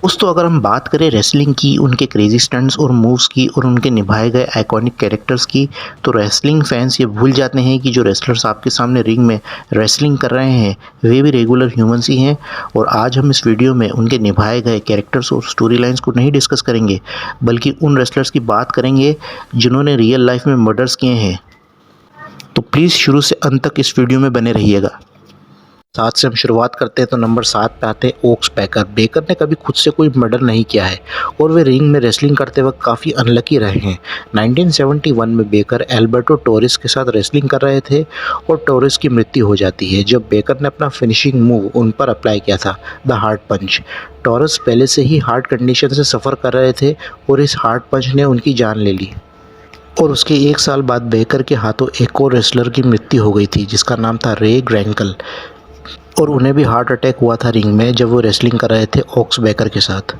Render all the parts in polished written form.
दोस्तों अगर हम बात करें रेसलिंग की, उनके क्रेजी स्टंट्स और मूव्स की और उनके निभाए गए आइकॉनिक कैरेक्टर्स की, तो रेसलिंग फैंस ये भूल जाते हैं कि जो रेसलर्स आपके सामने रिंग में रेसलिंग कर रहे हैं वे भी रेगुलर ह्यूमंस ही हैं। और आज हम इस वीडियो में उनके निभाए गए कैरेक्टर्स और स्टोरी लाइन्स को नहीं डिस्कस करेंगे, बल्कि उन रेसलर्स की बात करेंगे जिन्होंने रियल लाइफ में मर्डर्स किए हैं। तो प्लीज़ शुरू से अंत तक इस वीडियो में बने रहिएगा। 7 से हम शुरुआत करते हैं तो नंबर 7 पे आते हैं ओक्स बेकर। बेकर ने कभी खुद से कोई मर्डर नहीं किया है और वे रिंग में रेसलिंग करते वक्त काफ़ी अनलकी रहे हैं। 1971 में बेकर एल्बर्टो टोरिस के साथ रेसलिंग कर रहे थे और टोरिस की मृत्यु हो जाती है जब बेकर ने अपना फिनिशिंग मूव उन पर अप्लाई किया था, द हार्ट पंच। टोरिस पहले से ही हार्ट कंडीशन से सफ़र कर रहे थे और इस हार्ट पंच ने उनकी जान ले ली। और उसके 1 साल बाद बेकर के हाथों एक और रेसलर की मृत्यु हो गई थी जिसका नाम था रे ग्रैंकल, और उन्हें भी हार्ट अटैक हुआ था रिंग में जब वो रेसलिंग कर रहे थे ओक्स बेकर के साथ।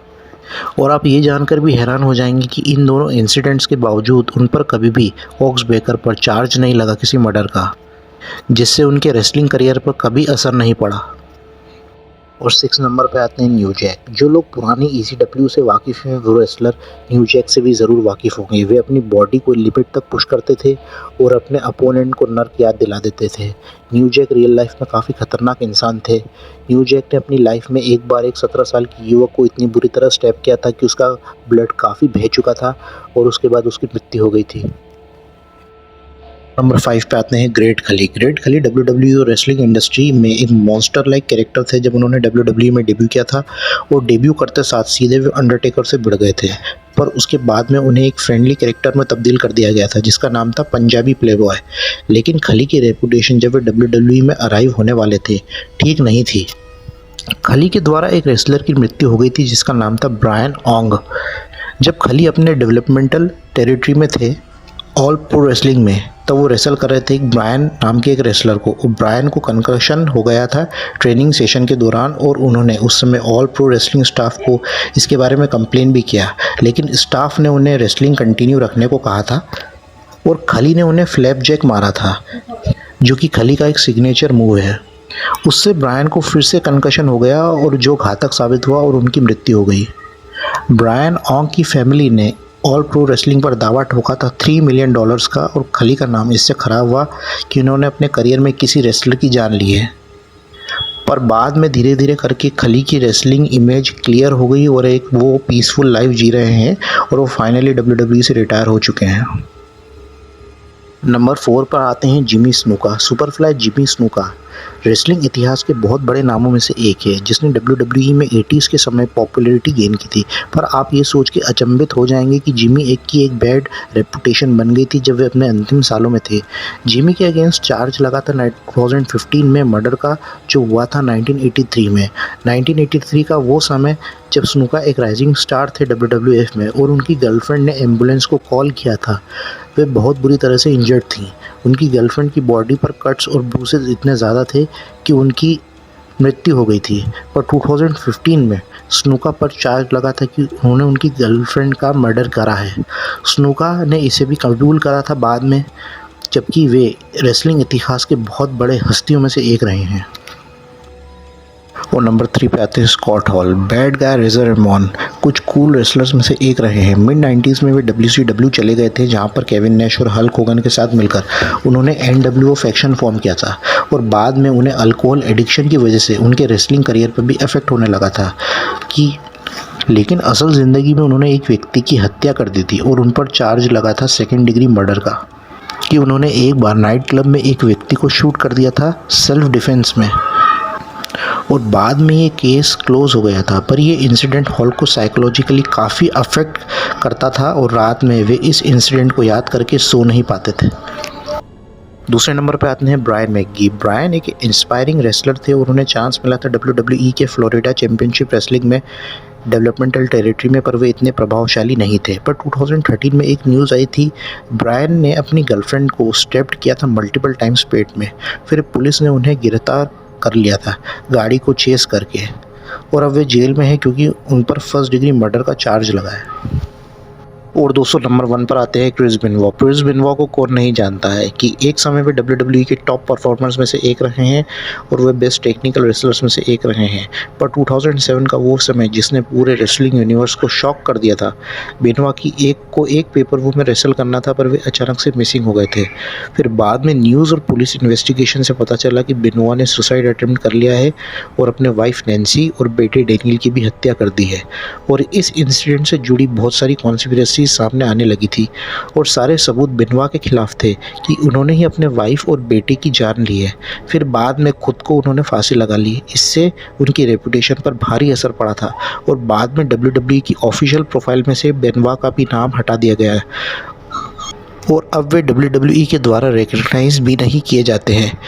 और आप ये जानकर भी हैरान हो जाएंगे कि इन दोनों इंसिडेंट्स के बावजूद उन पर कभी भी ओक्स बेकर पर चार्ज नहीं लगा किसी मर्डर का, जिससे उनके रेसलिंग करियर पर कभी असर नहीं पड़ा। और 6 नंबर पे आते हैं न्यू जैक। जो लोग पुरानी ECW से वाकिफ़ हैं वो रेसलर न्यू जैक से भी ज़रूर वाकिफ़ होंगे। वे अपनी बॉडी को लिमिट तक पुश करते थे और अपने अपोनेंट को नर्क याद दिला देते थे। न्यू जैक रियल लाइफ में काफ़ी ख़तरनाक इंसान थे। न्यू जैक ने अपनी लाइफ में एक बार एक 17 साल की युवक को इतनी बुरी तरह स्टैब किया था कि उसका ब्लड काफ़ी बह चुका था और उसके बाद उसकी मृत्यु हो गई थी। नंबर 5 पे आते हैं ग्रेट खली। ग्रेट खली WWE और रेसलिंग इंडस्ट्री में एक मॉन्स्टर लाइक कैरेक्टर थे जब उन्होंने WWE में डेब्यू किया था। और डेब्यू करते साथ सीधे वे अंडरटेकर से भिड़ गए थे, पर उसके बाद में उन्हें एक फ्रेंडली कैरेक्टर में तब्दील कर दिया गया था जिसका नाम था पंजाबी प्लेबॉय। लेकिन खली की रेपुटेशन जब वे WWE में अराइव होने वाले थे ठीक नहीं थी। खली के द्वारा एक रेसलर की मृत्यु हो गई थी जिसका नाम था ब्रायन ओंग। जब खली अपने डेवलपमेंटल टेरिटरी में थे ऑल प्रो रेसलिंग में, तब वो रेसल कर रहे थे एक ब्रायन नाम के एक रेसलर को। ब्रायन को कंकशन हो गया था ट्रेनिंग सेशन के दौरान और उन्होंने उस समय ऑल प्रो रेसलिंग स्टाफ को इसके बारे में कंप्लेन भी किया, लेकिन स्टाफ ने उन्हें रेसलिंग कंटिन्यू रखने को कहा था। और खली ने उन्हें फ्लैप जैक मारा था जो कि खली का एक सिग्नेचर मूव है। उससे ब्रायन को फिर से कंकशन हो गया और जो घातक साबित हुआ और उनकी मृत्यु हो गई। ब्रायन ओंग की फैमिली ने ऑल प्रो रेसलिंग पर दावा ठोका था $3 मिलियन का, और खली का नाम इससे ख़राब हुआ कि उन्होंने अपने करियर में किसी रेसलर की जान ली है। पर बाद में धीरे धीरे करके खली की रेसलिंग इमेज क्लियर हो गई और एक वो पीसफुल लाइफ जी रहे हैं और वो फाइनली WWE से रिटायर हो चुके हैं। नंबर 4 पर आते हैं जिमी स्नूका। सुपरफ्लाई जिमी स्नूका रेसलिंग इतिहास के बहुत बड़े नामों में से एक है जिसने WWE में 80s के समय पॉपुलैरिटी गेन की थी। पर आप ये सोच के अचंभित हो जाएंगे कि जिमी एक बैड रेपुटेशन बन गई थी जब वे अपने अंतिम सालों में थे। जिमी के अगेंस्ट चार्ज लगा था 2015 में मर्डर का, जो हुआ था 1983 में। 1983 का वो समय जब स्नूका एक राइजिंग स्टार थे WWF में और उनकी गर्लफ्रेंड ने एम्बुलेंस को कॉल किया था। वे बहुत बुरी तरह से इंजर्ड थीं। उनकी गर्लफ्रेंड की बॉडी पर कट्स और ब्रूसेस इतने ज़्यादा थे कि उनकी मृत्यु हो गई थी। पर 2015 में स्नूका पर चार्ज लगा था कि उन्होंने उनकी गर्लफ्रेंड का मर्डर करा है। स्नूका ने इसे भी कबूल करा था बाद में, जबकि वे रेसलिंग इतिहास के बहुत बड़े हस्तियों में से एक रहे हैं। और नंबर 3 पे आते हैं Scott Hall. Bad Guy Razor Ramon कुछ कूल रेसलर्स में से एक रहे हैं। मिड 90s में वे WCW चले गए थे जहां पर केविन नैश और हल्क होगन के साथ मिलकर उन्होंने NWO फैक्शन फॉर्म किया था। और बाद में उन्हें अल्कोहल एडिक्शन की वजह से उनके रेसलिंग करियर पर भी इफेक्ट होने लगा था लेकिन असल ज़िंदगी में उन्होंने एक व्यक्ति की हत्या कर दी थी और उन पर चार्ज लगा था 2nd डिग्री मर्डर का, कि उन्होंने एक बार नाइट क्लब में एक व्यक्ति को शूट कर दिया था सेल्फ डिफेंस में। और बाद में ये केस क्लोज हो गया था। पर ये इंसिडेंट हॉल को साइकोलॉजिकली काफ़ी अफेक्ट करता था और रात में वे इस इंसिडेंट को याद करके सो नहीं पाते थे। दूसरे नंबर पे आते हैं ब्रायन मैकगी। ब्रायन एक इंस्पायरिंग रेसलर थे और उन्हें चांस मिला था WWE के फ्लोरिडा चैंपियनशिप रेसलिंग में डेवलपमेंटल टेरिटरी में, पर वे इतने प्रभावशाली नहीं थे। पर 2013 में एक न्यूज़ आई थी, ब्रायन ने अपनी गर्लफ्रेंड को स्टेप्ड किया था मल्टीपल टाइम्स पेट में। फिर पुलिस ने उन्हें गिरफ्तार कर लिया था गाड़ी को चेस करके, और अब वे जेल में हैं क्योंकि उन पर 1st डिग्री मर्डर का चार्ज लगा है। और दोस्तों नंबर 1 पर आते हैं क्रिस बेनोआ। क्रिस बेनोआ को कौन नहीं जानता है कि एक समय पे WWE के टॉप परफॉर्मर्स में से एक रहे हैं और वे बेस्ट टेक्निकल रेसलर्स में से एक रहे हैं। पर 2007 का वो समय जिसने पूरे रेसलिंग यूनिवर्स को शॉक कर दिया था। बेनोआ की एक पेपर व्यू में रेसल करना था पर वे अचानक से मिसिंग हो गए थे। फिर बाद में न्यूज़ और पुलिस इन्वेस्टिगेशन से पता चला कि बेनोआ ने सुसाइड अटेम्प्ट कर लिया है और अपने वाइफ नैन्सी और बेटे डेनियल की भी हत्या कर दी है। और इस इंसिडेंट से जुड़ी बहुत सारी कॉन्स्पिरेसी सामने आने लगी थी और सारे सबूत बेनोआ के खिलाफ थे कि उन्होंने ही अपने वाइफ और बेटे की जान ली है। फिर बाद में खुद को उन्होंने फांसी लगा ली। इससे उनकी रेपुटेशन पर भारी असर पड़ा था और बाद में WWE की ऑफिशियल प्रोफाइल में से बेनोआ का भी नाम हटा दिया गया है और अब वे WWE के द्वारा रिकग्नाइज भी नहीं किए जाते हैं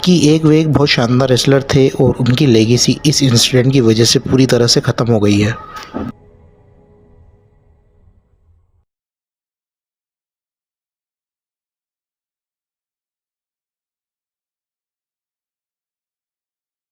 कि वे एक बहुत शानदार रेसलर थे और उनकी लेगेसी इस इंसिडेंट की वजह से पूरी तरह से ख़त्म हो गई है।